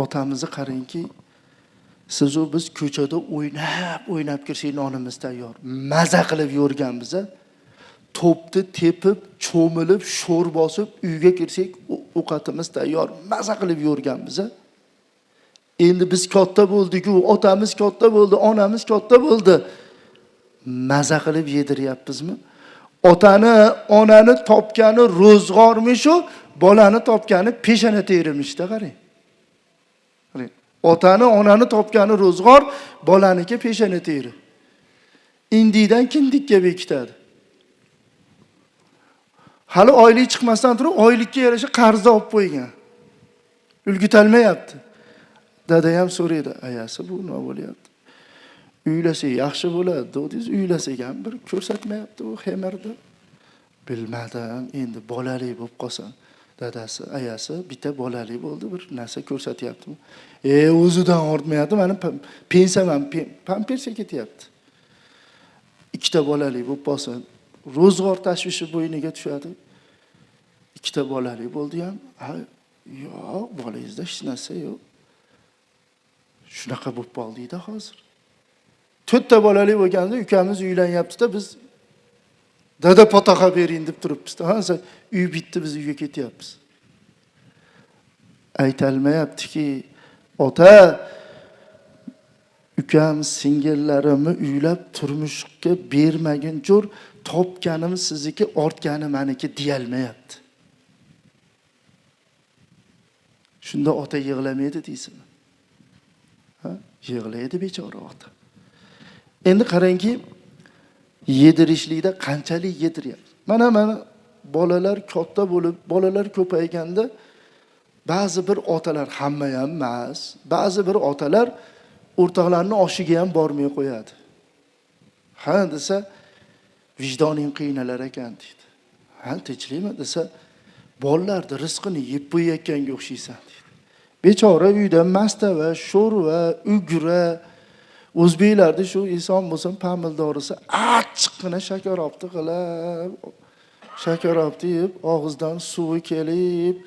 Otamizni qarangki, siz u biz ko'chada o'ynab kirsak nonimiz tayyor. Maza qilib yurganmiz. To'pni tepib, cho'milib, sho'r bosib uyga kirsak ovqatimiz tayyor. Maza qilib yurganmiz. Endi biz katta bo'ldik-ku, otamiz katta bo'ldi, onamiz katta bo'ldi. Maza qilib yediryapmizmi? Otani, onani topgani ro'zg'ormi shu, bolani topgani peshana terimishda qarang. Otani, onani topgani ro'zg'or, bolaniki peshana teri. Indidan kindikka bekitadi. Hali oylik chiqmasdan turib, oylikka yarasha qarzda olib qo'ygan. Ulgutolmayapti. Dada ham so'raydi, ayasi bu nima bo'lyapti? Uylasa yaxshi bo'ladi, dedingiz, uylasak ham bir ko'rsatmayapti u xemirda. Bilmadim, endi bolalik bo'lib qolsin. Dadasi, ayasi bitta bolalik bo'ldi, bir narsa ko'rsatyaptimi? O'zidan ortmayapti, meni pensiyam ham pampersa ketyapti. Ikkita bolalik bo'lib qolsin. Ro'zg'or tashvishi bo'yniga tushadi. Ikkita bolalik bo'ldi ham, yo'q, bolangizda hech narsa yo'q. Shunaqa bo'lib qoldi-da hozir. 4ta bolali bo'lganda ukamiz uylanyapti-da, biz dada potaqa bering deb turibmiz-da. Hozir uy bitdi, biz uyga ketyapmiz. Aytalmayaptiki, ota, ukam singillarimni uylab turmushga bermagin jo'r, topganim sizniki, ortgani meniki deyolmayapti. Shunda ota yig'lamaydi deysizmi? Yig'laydi bechora ota. Endi qarangki, yedirishlikda qanchalik yediryapti. Mana bolalar katta bo'lib, bolalar ko'payganda ba'zi bir otalar, hamma ham emas, ba'zi bir otalar o'rtoqlarning oshiga ham bormay qo'yadi. Ha desa, vijdoning qiynalar ekan deydi. Ha, tinchlikmi desa, bolalarni rizqini yeb qo'yayotganga o'xshaysan deydi. Bechora uyda mastava, sho'rva, ugra, o'zbeklarda shu inson bo'lsin pamildorisi achchiqqina shakarobni qilib, shakarobni yeb, og'izdan suvi kelib,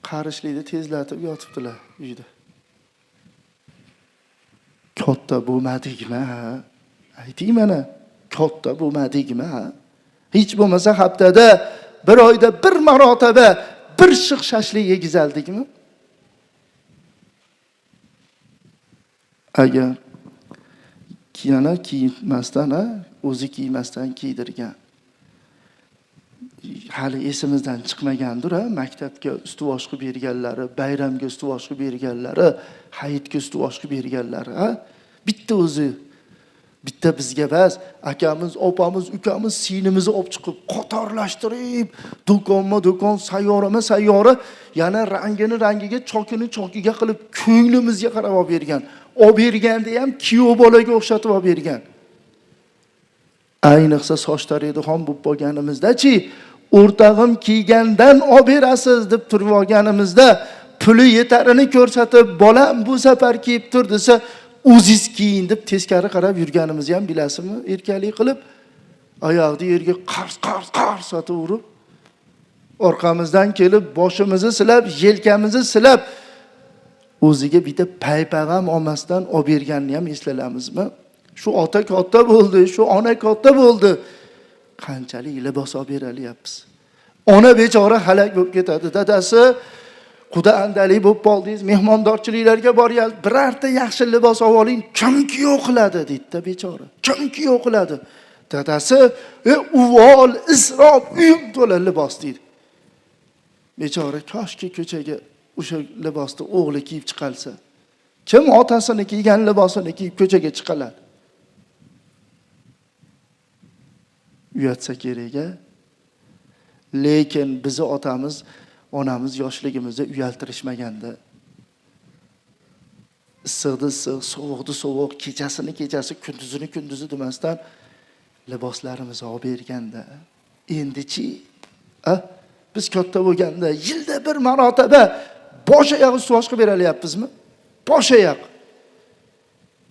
qarishlikni tezlatib yotibdilar uyda. Katta bo'lmadikmi? Ayting mana, katta bo'lmadikmi? Hech bo'lmasa haftada, bir oyda bir marotaba bir shiq shashlik yegizaldikmi? Agar yana kiymasdan, o'zi kiymasdan kiydirgan. Hali esimizdan chiqmagandir, maktabga ustuvosh qilib berganlari, bayramga ustuvosh qilib berganlari, hayitga ustuvosh qilib berganlari, bitta o'zi, bitta bizga bas, akamiz, opamiz, ukamiz sinimizni olib chiqib qatorlashtirib, do'kon, sayyora, yana rangiga, chokiga qilib ko'nglimizga qarab olib bergan. Olib berganda ham kuyov bolaga o'xshatib olib bergan. Ayniqsa sochlaringiz xom bo'lib qolganimizda-chi, o'rtog'im kiygandan olib berasiz deb turib olganimizda, puli yetarini ko'rsatib, bolam bu safar kiyib tur desa, o'zingiz kiyin deb teskari qarab yurganimizni ham bilasizmi? Erkalik qilib, oyoqni yerga qars otib urib, orqamizdan kelib, boshimizni silab, yelkamizni silab, o'ziga bitta paypag'am olmasdan olib berganini ham eslalamizmi? Shu ota katta bo'ldi, shu ona katta bo'ldi. Qanchalik libos olib beralyapmiz. Ona bechora halak bo'lib ketadi. Dadasi, quda andalik bo'lib qoldingiz, mehmondorchiliklarga boryapsiz, birorta yaxshi libos olib oling, kim kuyov qiladi deydi-da bechora. Kim kuyov qiladi? Dadasi, uvol, isrof, uyim to'la libos deydi. Bechora koshki ko'chaga o'sha libosni o'g'li kiyib chiqalsa. Kim otasini kiygan libosini kiyib ko'chaga chiqaladi? Uyatsa kerak-a. Lekin bizni otamiz, onamiz yoshligimizda uyaltirishmaganda. Issiqni issiq, sovuqni sovuq, kechasi, kunduzi demasdan liboslarimizni olib berganda. Endi-chi, biz katta bo'lganda yilda bir marotaba bosh oyoq ustuvosh qilib beralyapmizmi? Bosh oyoq.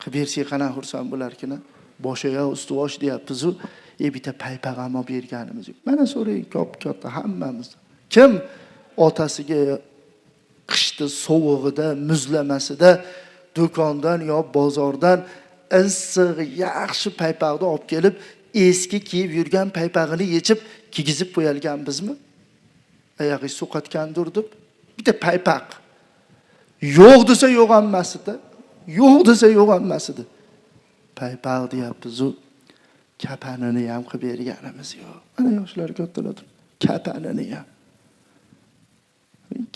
Qilib bersak qana xursand bo'larkina. Bosh oyoq ustuvosh deyapmiz-ku. Bitta paypag'am olib berganimiz yo'q. Mana so'rang, katta hammamiz. Kim otasiga qishda qishda sovug'ida, muzlamasida do'kondan yo bozordan issiq, yaxshi paypoqni olib kelib, eski kiyib yurgan paypog'ini yechib, kigizib qo'yalganmizmi? Oyog'i so'qatgandir deb bitta paypoq. Yo'q desa yo'q hammasida. Yo'q desa yo'q hammasida. Paypoq deyapmiz u. Kapanini ham qilib berganimiz yo'q. Mana yoshlar kattalar. Kapanini ham.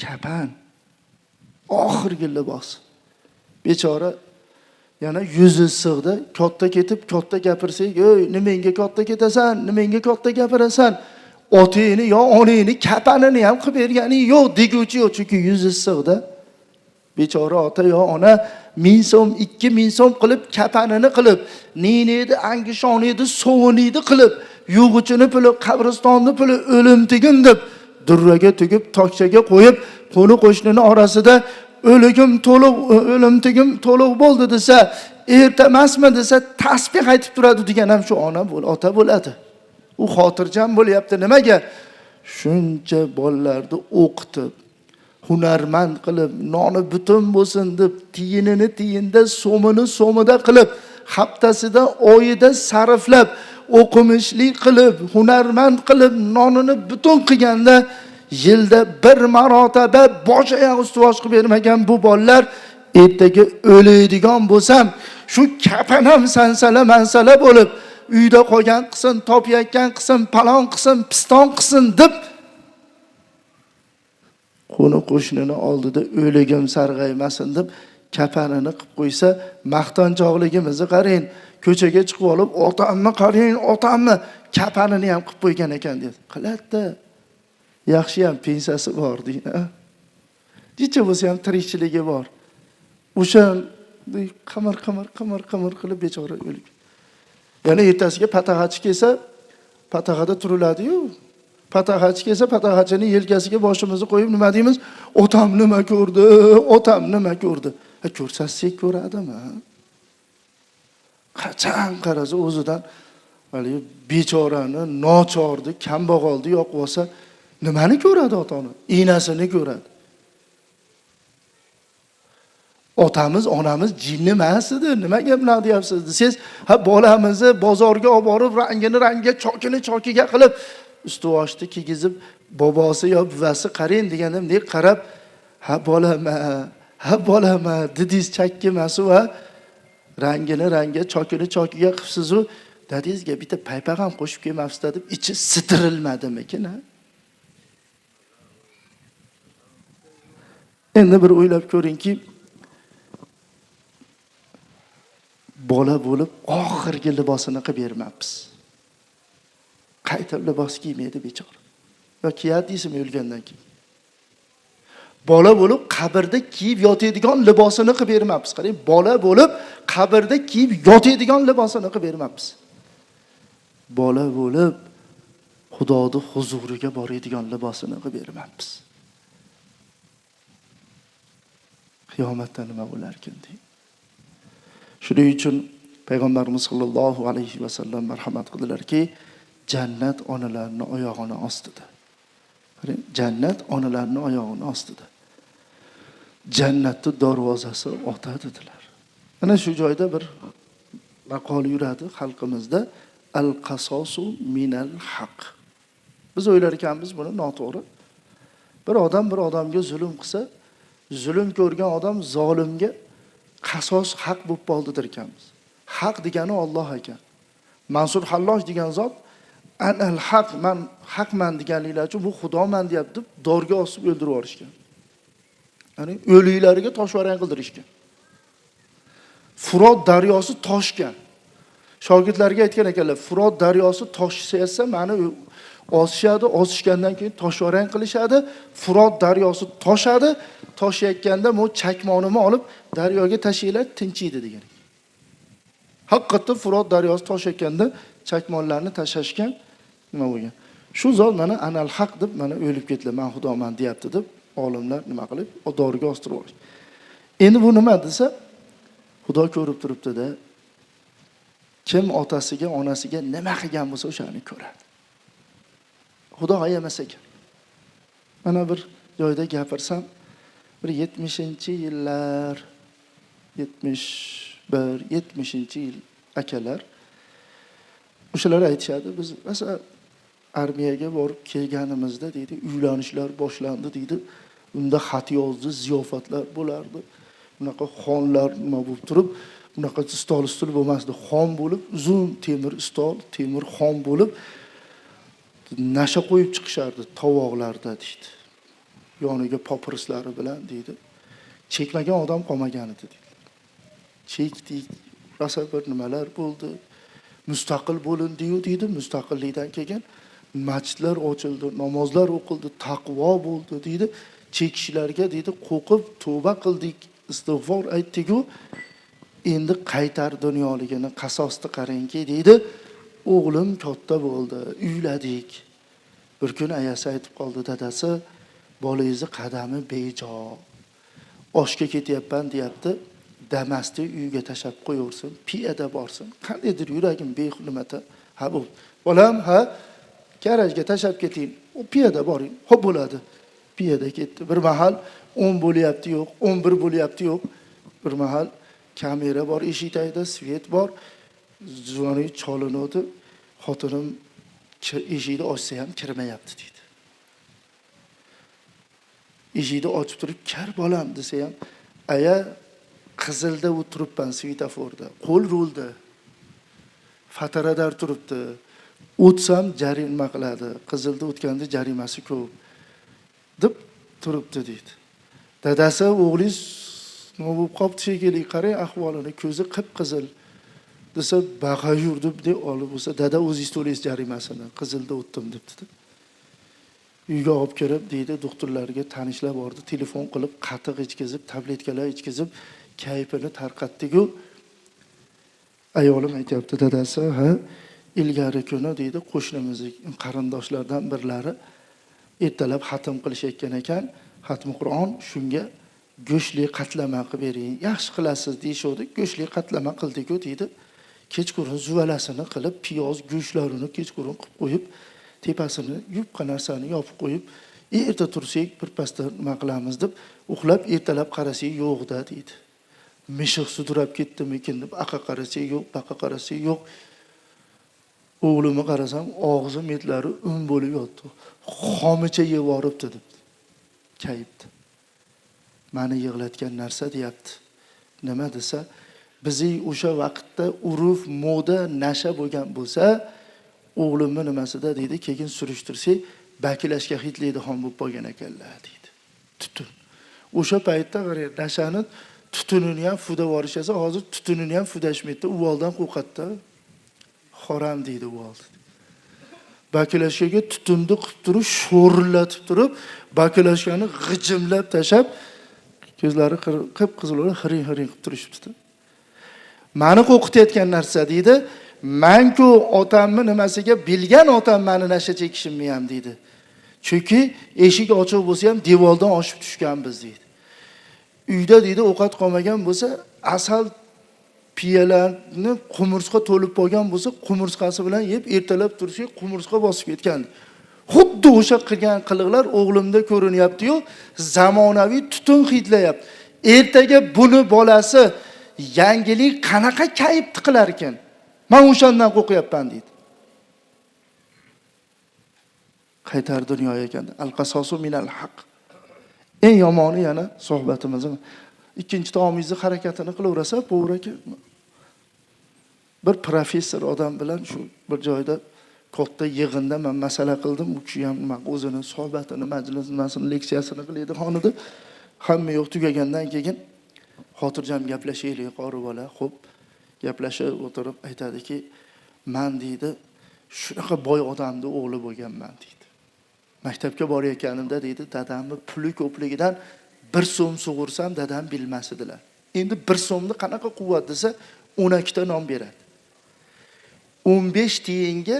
Kapan. Oxirgi libos. Bechora yana yuzi sig'di, katta ketib, katta gapirsak, "Ey, nimenga katta ketasan? Nimenga katta gapirasan? Otangni yo onangni kapanini ham qilib bergani yo'q" deguvchi yo'q, chunki yuzi sig'di. Bechora ota yo ona 1000 so'm, 2000 so'm qilib kapanini qilib, nenedi, angishonidi, sovunidi qilib, yo'g'ichini puli, qabristonni puli, o'lim tegin deb durraga tugib, tokchaga qo'yib, qo'ni qo'shnini orasida o'ligim to'liq, o'lim tegim to'liq bo'ldi desa, erta emasmi desa, tasbih aytib turadi degan ham shu ona ota bo'ladi. U xotirjam bo'lyapti. Nimaga? Shuncha bolalarni o'qitib, hunarmand qilib, noni butun bo'lsin deb, tiyinini tiyinda, so'mini so'mida qilib, haftasida, oyida sarflab, o'qimishli qilib, hunarmand qilib, nonini butun qilganda, yilda bir marotaba bosh oyoq ustivosh qilib bermagan bu bolalar ertaga o'laydigan bo'lsam, shu kapan ham sansala mansala bo'lib, uyda qolgan qilsin, topayotgan qilsin, palon qilsin, piston qilsin deb qo'ni qo'shnini oldida o'ligim sarg'aymasin deb kapanini qilib qo'ysa, maqtanchoqligimizni qarang. Ko'chaga chiqib olib, "Otamni qarang, otamni kapanini ham qilib qo'ygan ekan" dedi. Qiladda. Yaxshi ham pensiyasi bor deydi. Necha bo'lsa ham tirikchiligi bor. O'sha qimir qilib bechora o'lik. Yana ertasiga patag'achi kelsa, patag'ada turiladi-yu. Patag'achi kelsa, patag'achining yelkasiga boshimizni qo'yib nima deymiz? "Otam nima ko'rdi? Otam nima ko'rdi?" Ko'rsatsak ko'radimi? Qachon qarasa o'zidan hali bechorani, nochorni, kambag'alni yoqib olsa, nimani ko'radi otani? Enasini ko'radi. Otamiz, onamiz jinni emas edi. Nimaga bunaqa deyapsiz? Siz bolamizni bozorga olib borib, rangiga, chokini chokiga qilib, ustivoshni kigizib, bobosi yo buvasi qarang deganimdek qarab, "Ha bolama, didiz chakki emas va rangini chokini chokiga qilibsiz-u, dadingizga bitta paypoq ham qo'shib kelmabsiz" deb ichi sitirilmadimikin, ha? Endi bir o'ylab ko'ringki, bola bo'lib oxirgi libosini qilib bermabmiz. Qayta libos kiymaydi bechora. Va kiyadi deysizmi o'lgandan keyin? Bola bo'lib qabrda kiyib yotadigan libosini qilib bermabmiz. Qarang, bola bo'lib qabrda kiyib yotadigan libosini qilib bermabmiz. Bola bo'lib Xudoning huzuriga boradigan libosini qilib bermabmiz. Qiyomatda nima bo'lar ekan deng. Shuning uchun payg'ambarimiz sollallohu alayhi va sallam marhamat qildilarki, jannat onalarning oyog'ini ostida. Qarang, jannat onalarning oyog'ini ostida. Jannatning darvozasi ota dedilar. Mana shu joyda bir maqol yuradi xalqimizda, al-qasosu minal haq. Biz o'ylar ekanmiz buni noto'g'ri. Bir odamga zulm qilsa, zulm ko'rgan odam zolimga qasos haq bo'lib qoldidir ekanmiz. Haq degani Alloh ekan. Mansur Halloj degan zot anal haq, men haqman deganliklari uchun bu xudoman deyapti, dorga osib o'ldirib yuborishgan. Ya'ni o'liklariga toshvarang qildirishgan. Furot daryosi toshgan. Shogirdlarga aytgan ekanlar, Furot daryosi toshsa, meni osishgandan keyin toshvarang qilishadi, Furot daryosi toshadi, toshayotganda men chakmonimni olib daryoga tashinglar, tinchiydi degan. Haqiqatda Furot daryosi toshayotganda chakmonlarni tashashgan nima bo'lgan. Shu zot mana anal haq deb mana o'lib ketdilar, men xudoman deyapti deb olimlar nima qilib, doriga ostirib olishdi. Endi bu nima desa, Xudo ko'rib turibdi-da. Kim otasiga, onasiga nima qilgan bo'lsa o'shani ko'radi. Xudo ayamas ekan. Mana bir joyda gapirsam, bir 70-yillar, 71-70-yil akalar o'shalar aytishadi, biz masalan armiyaga borib kelganimizda deydi, uylanishlar boshlandi deydi. Unda xat yozdi, ziyofatlar bo'lardi. Bunaqa xonlar nima bo'lib turib, bunaqa stol ustul bo'lmasdi. Xon bo'lib, uzun temir stol, temir xon bo'lib nasha qo'yib chiqishardi tovoqlarda deydi. Yoniga papirislari bilan deydi. Chekmagan odam qolmagan edi deydi. Chekdik, rosa bir nimalar bo'ldi. Mustaqil bo'lindi-yu deydi. Mustaqillikdan keyin masjidlar ochildi, namozlar o'qildi, taqvo bo'ldi deydi. Chekishlarga deydi, qo'qib tavba qildik, istig'for aytdik-ku. Endi qaytar dunyoligini qasosni qarangki deydi. O'g'lim katta bo'ldi, uyladik. Bir kun ayasi aytib qoldi, dadasi, bolangizni qadami bejo. Oshga ketyapman deyapti. Damasni uyga tashab qo'yursin, piyada borsin. Qandaydir yuragim behurmata. Ha bu. Bolam, ha, garajga tashab keting. O piyada boring. Xo'p bo'ladi. Piyada ketdi. Bir mahal 10 bo'lyapti yo'q, 11 bo'lyapti yo'q. Bir mahal kamera bor, eshik tagida svet bor. Zvoni cholinadi. Xotinim eshikni ochsa ham kirmayapti deydi. Eshikni ochib turib, "Kir bolam" desa ham, "Aya, qizilda o'tiribman svetoforda, qo'l rulda. Fataradar turibdi. O'tsam jarima qiladi. Qizilda o'tganda jarimasi ko'p" deb turibdi deydi. Dadasi, "O'g'lingiz nima bo'lib qopti shekilli, qarang ahvolini, ko'zi qip-qizil" desa, "Baqa yurdim" deb olib bo'lsa, "Dada, o'zingiz to'laysiz jarimasini, qizilda o'tdim" debdi. Uyga olib kirib deydi, doktorlarga tanishlar bordi, telefon qilib, qatiq ichkizib, tabletkalar ichkizib, kayfini tarqatdi-ku. Ayolim aytibdi, dadasi, "Ha, ilgari kuni deydi, qo'shnimizning qarindoshlardan birlari ertalab xatm qilishayotgan ekan, xatmi Qur'on, shunga go'shtli qatlama qilib bering. Yaxshi qilasiz deyshodi, go'shtli qatlama qildik-ku" deydi. Kechqurun zuvalasini qilib, piyoz, go'shtlarini kechqurun qilib qo'yib, tepasini yupqa narsani yopib qo'yib, erta tursak birpasda nima qilamiz deb uxlab ertalab qarasak yo'q-da deydi. Mishiq sudrab ketdimikin deb aqa qarasak yo'q, baqa qarasak yo'q. O'g'limni qarasam, og'zi metlari un bo'lib yotdi. Xomicha yeb yoribdi debdi. Kayibdi. Meni yig'latgan narsa deyapti. Nima desa, bizning o'sha vaqtda urf, moda, nasha bo'lgan bo'lsa, o'g'limni nimasida deydi, keyin surishtirsak, bakilashga hitlaydigan bo'lib qolgan ekanlar deydi. Tutun. O'sha paytda qarang, nashani tutunini ham fuda vorishasa, hozir tutunini ham fudashmaydi. U oldan qo'rqatdi. Xoram deydi u oldi. Bakilashga tutunni qilib turib, sho'rlatib turib, bakilashgani g'ijimlab tashab, ko'zlari qip-qizil bo'lib, hiring-hiring qilib turishibdi. Meni qo'rqitayotgan narsa deydi, "Men-ku otamni nimasiga bilgan otam meni nasha chekishimni ham" deydi. Chunki eshik ochiq bo'lsa ham devordan oshib tushganmiz deydi. Uyda deydi, ovqat qolmagan bo'lsa, asal piyalarni qumursqa to'lib qolgan bo'lsa, qumursqasi bilan yeb ertalab tursak, qumursqa bosib ketgan. Xuddi o'sha qilgan qiliqlar o'g'limda ko'rinyapti-yu, zamonaviy tutun hidlayapti. Ertaga buni bolasi yangilik qanaqa kayib tiqilar ekan? Men o'shandan qo'rqyapman deydi. Qaytar dunyo ekan. Al-qasosu minal haq. Eng yomoni yana suhbatimizning ikkinchi tomonimizni harakatini qilaversa, bo'raka bir professor odam bilan shu bir joyda katta yig'inda men masala qildim. U kishi ham o'zini suhbatini, majlisini, leksiyasini qiladi xonada. Hamma yo'q tugagandan keyin xotirjam gaplashaylik, qori bola. Xo'p, gaplashib o'tirib aytadiki, "Men deydi, shunaqa boy odamning o'g'li bo'lganman" deydi. Maktabga borayotganimda deydi, dadamni puli ko'pligidan 1 so'm sug'ursam dadam bilmas edilar. Endi 1 so'mni qanaqa quvvat desa 12 ta non beradi. 15 tiyinga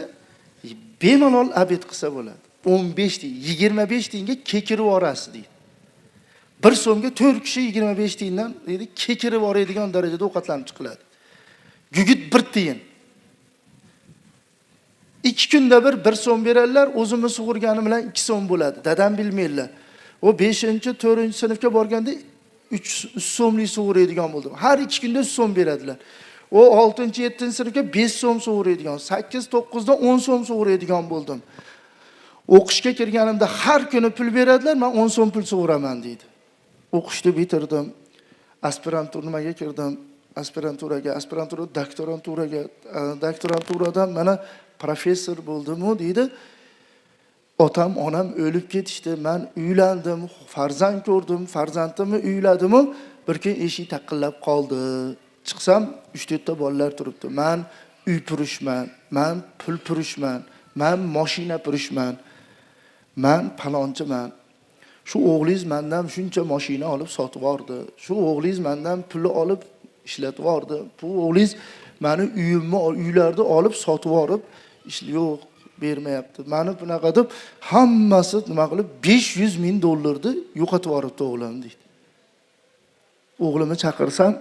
bemalol abed qilsa bo'ladi. 15 tiyin, 25 tiyinga kekirib orasi deydi. 1 so'mga 4 kishi 25 tiyindan deydi kekirib oradigan darajada ovqatlanib chiqiladi. Gugit 1 tiyin. 2 kunda bir 1 so'm beradilar, o'zimni sug'urganim bilan 2 so'm bo'ladi. Dadam bilmaydilar. O 5-4-sinfga borganda 3 so'mlik sug'uradigan bo'ldim. Har 2 kunda 3 so'm beradilar. O 6-7-sinfga 5 so'm sug'uradigan, 8-9da 10 so'm sug'uradigan bo'ldim. O'qishga kirganimda har kuni pul beradilar, men 10 so'm pul sug'uraman deydi. O'qishni bitirdim. Aspiranturaga kirdim. Aspirantura doktoranturadan mana professor bo'ldim-u deydi. Otam, onam o'lib ketishdi. Men uylandim, farzand ko'rdim, farzandimni uyladim-u, bir kun eshik taqillab qoldi. Chiqsam 3-4 ta bolalar turibdi. Men uy purishman, men pul purishman, men mashina purishman, men palonchiman. Shu o'g'lingiz mendan shuncha mashina olib sotib yordi. Shu o'g'lingiz mendan pul olib ishlatib yordi. Bu o'g'lingiz meni uylarni olib sotib yorib, yo'q bermayapti. Meni bunaqa deb hammasi nima qilib $500 ming yo'qotib yoribdi o'g'lim deydi. O'g'limni chaqirsam,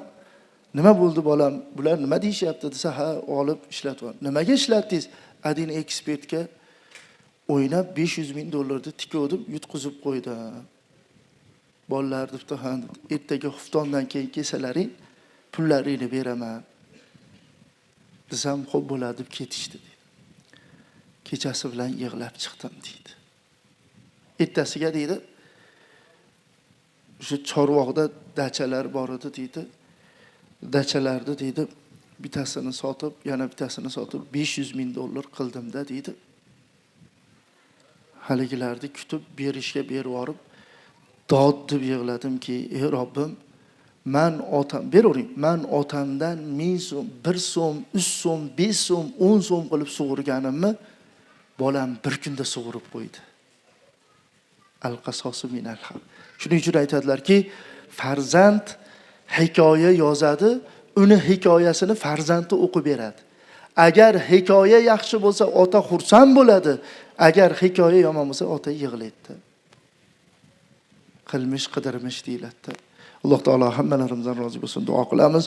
nima bo'ldi bolam? Bular nima deyishyapti desa, ha, olib ishlatib yordi. Nimaga ishlatdingiz? Adin ekspertga o'ynab $500 ming tikuvdim, yutqizib qo'ydi. Bolalar debdi, ha, ertaga xuftondan keyin kelsalaring, pullaringni beraman. Desam, xo'p bo'ladi deb ketishdi dedi. Kechasi bilan yig'lab chiqdim deydi. Ertasiga deydi, shu Chorvoqda dachalar bor edi deydi. Dachalarni deydi, bittasini sotib, yana bittasini sotib $500 ming qildim-da deydi. Haligilarni kutib berishga berib yorib, dod deb yig'ladimki, ey Robbim, men otamdan 1000 so'm, 1 so'm, 3 so'm, 5 so'm, 10 so'm qilib sug'urganimni bolam bir kunda sug'urib qo'ydi. Al-qasosu minal haq. Shuning uchun aytadilarki, farzand hikoya yozadi, uni hikoyasini farzandi o'qib beradi. Agar hikoya yaxshi bo'lsa, ota xursand bo'ladi. Agar hikoya yomon bo'lsa, ota yig'laydi. Qilmish qidirmish deyiladi. Alloh taolo hammalarimizdan rozi bo'lsin. Duo qilamiz.